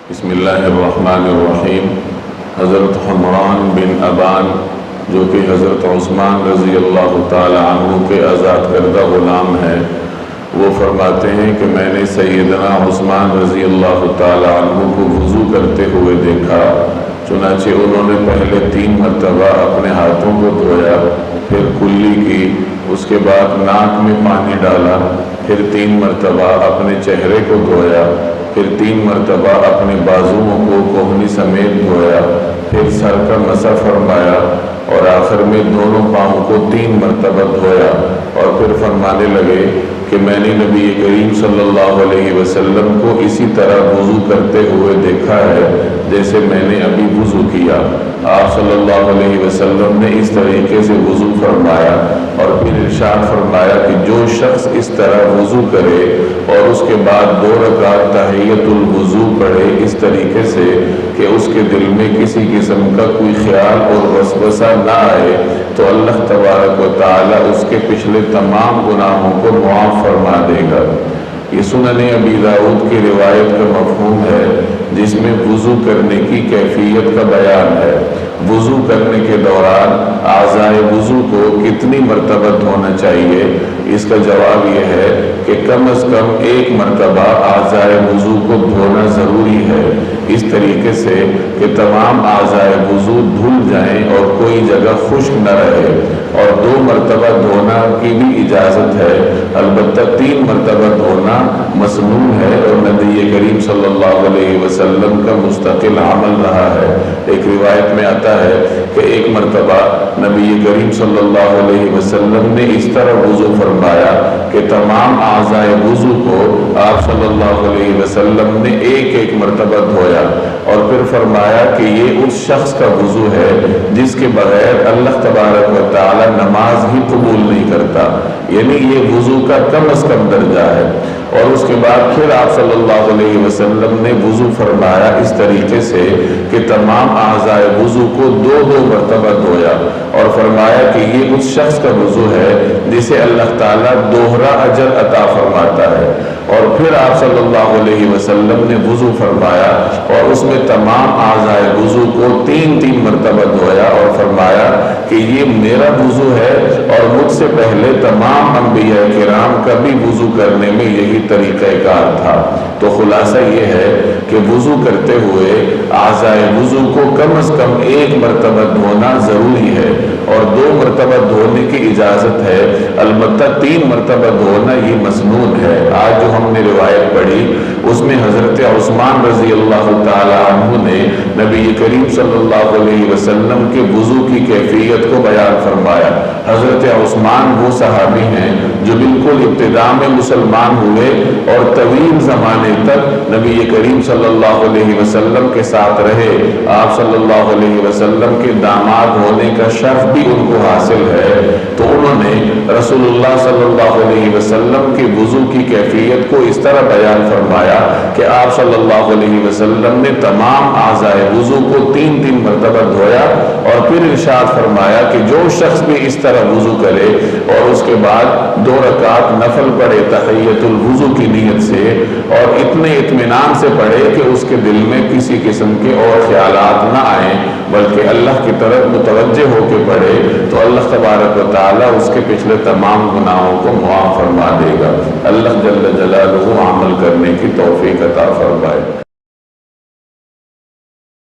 بسم اللہ الرحمن الرحیم۔ حضرت حمران بن ابان جو کہ حضرت عثمان رضی اللہ تعالی عنہ کے آزاد کردہ غلام ہیں، وہ فرماتے ہیں کہ میں نے سیدنا عثمان رضی اللہ تعالی عنہ کو وضو کرتے ہوئے دیکھا، چنانچہ انہوں نے پہلے 3 مرتبہ اپنے ہاتھوں کو دھویا، پھر کلی کی، اس کے بعد ناک میں پانی ڈالا، پھر 3 مرتبہ اپنے چہرے کو دھویا، پھر 3 مرتبہ اپنے بازوؤں کو کوہنی سمیت دھویا، پھر سر کا مسح فرمایا اور آخر میں دونوں پاؤں کو 3 مرتبہ دھویا، اور پھر فرمانے لگے کہ میں نے نبی کریم صلی اللہ علیہ وسلم کو اسی طرح وضو کرتے ہوئے دیکھا ہے جیسے میں نے ابھی وضو کیا۔ آپ صلی اللہ علیہ وسلم نے اس طریقے سے وضو فرمایا اور پھر ارشاد فرمایا کہ جو شخص اس طرح وضو کرے اور اس کے بعد 2 رکعت تحیۃ الوضو پڑھے اس طریقے سے کہ اس کے دل میں کسی قسم کا کوئی خیال اور وسوسہ نہ آئے، تو اللہ تبارک و تعالی اس کے پچھلے تمام گناہوں کو معاف فرما دے گا۔ یہ سنن ابی داؤد کی روایت کا مفہوم ہے جس میں وضو کرنے کی کیفیت کا بیان ہے۔ وضو کرنے کے دوران اعضائے وضو کو کتنی مرتبہ دھونا چاہیے؟ اس کا جواب یہ ہے کہ کم از کم 1 مرتبہ اعضائے وضو کو دھونا ضروری ہے، اس طریقے سے کہ تمام اعضائے وضو دھل جائیں اور کوئی جگہ خشک نہ رہے، اور 2 مرتبہ دھونا کی بھی اجازت ہے، البتہ 3 مرتبہ دھونا مسنون ہے اور نبی کریم صلی اللہ علیہ وسلم کا مستقل عمل رہا ہے۔ ایک روایت میں آتا ہے کہ 1 مرتبہ نبی کریم صلی اللہ علیہ وسلم نے اس طرح وضو فرمایا کہ تمام اعضائے وضو کو آپ صلی اللہ علیہ وسلم نے ایک مرتبہ دھویا، اور پھر فرمایا کہ یہ اس شخص کا وضو ہے جس کے بغیر اللہ تبارک و تعالی نماز ہی قبول نہیں کرتا، یعنی یہ وضو کا کم از کم درجہ ہے۔ اور اس کے بعد پھر آپ صلی اللہ علیہ وسلم نے وضو فرمایا اس طریقے سے کہ تمام اعضائے وضو کو 2 مرتبہ دھویا، اور فرمایا کہ یہ اس شخص کا وضو ہے جسے اللہ تعالیٰ دوہرا اجر عطا فرماتا ہے۔ اور پھر آپ صلی اللہ علیہ وسلم نے وضو فرمایا اور اس میں تمام اعضائے وضو کو 3 مرتبہ دھویا، اور فرمایا کہ یہ میرا وضو ہے اور مجھ سے پہلے تمام انبیاء کرام کا بھی وضو کرنے میں یہی طریقہ کار تھا۔ تو خلاصہ یہ ہے کہ وضو کرتے ہوئے اعضائے وضو کو کم از کم 1 مرتبہ دھونا ضروری ہے، اور 2 مرتبہ دھونے کی اجازت ہے، البتہ 3 مرتبہ دھونا یہ مسنون ہے۔ آج جو ہم نے روایت پڑھی اس میں حضرت عثمان رضی اللہ تعالی عنہ نے نبی کریم صلی اللہ علیہ وسلم کے وضو کی کیفیت کو بیان فرمایا۔ حضرت عثمان وہ صحابی ہیں جو بالکل ابتداء میں مسلمان ہوئے اور طویل زمانے تک نبی کریم صلی اللہ علیہ وسلم کے ساتھ رہے۔ آپ صلی اللہ علیہ وسلم کے داماد ہونے کا شرف بھی ان کو حاصل ہے، تو انہوں نے رسول اللہ صلی اللہ علیہ وسلم کے وضو کی کیفیت کو اس طرح بیان فرمایا کہ آپ صلی اللہ علیہ وسلم نے تمام اعضائے وضو کو 3 مرتبہ دھویا، اور پھر ارشاد فرمایا کہ جو شخص بھی اس طرح وضو کرے اور اس کے بعد 2 رکعت نفل پڑھے تحیۃ الوضو کی نیت سے، اور اتنے اطمینان سے پڑھے کہ اس کے دل میں کسی قسم کے اور خیالات نہ آئیں بلکہ اللہ کی طرف متوجہ ہو کے پڑھے، تو اللہ تبارک و تعالی اس کے پچھلے تمام گناہوں کو معاف فرما دے گا۔ اللہ جل جلالہ عمل کرنے کی توفیق عطا فرمائے۔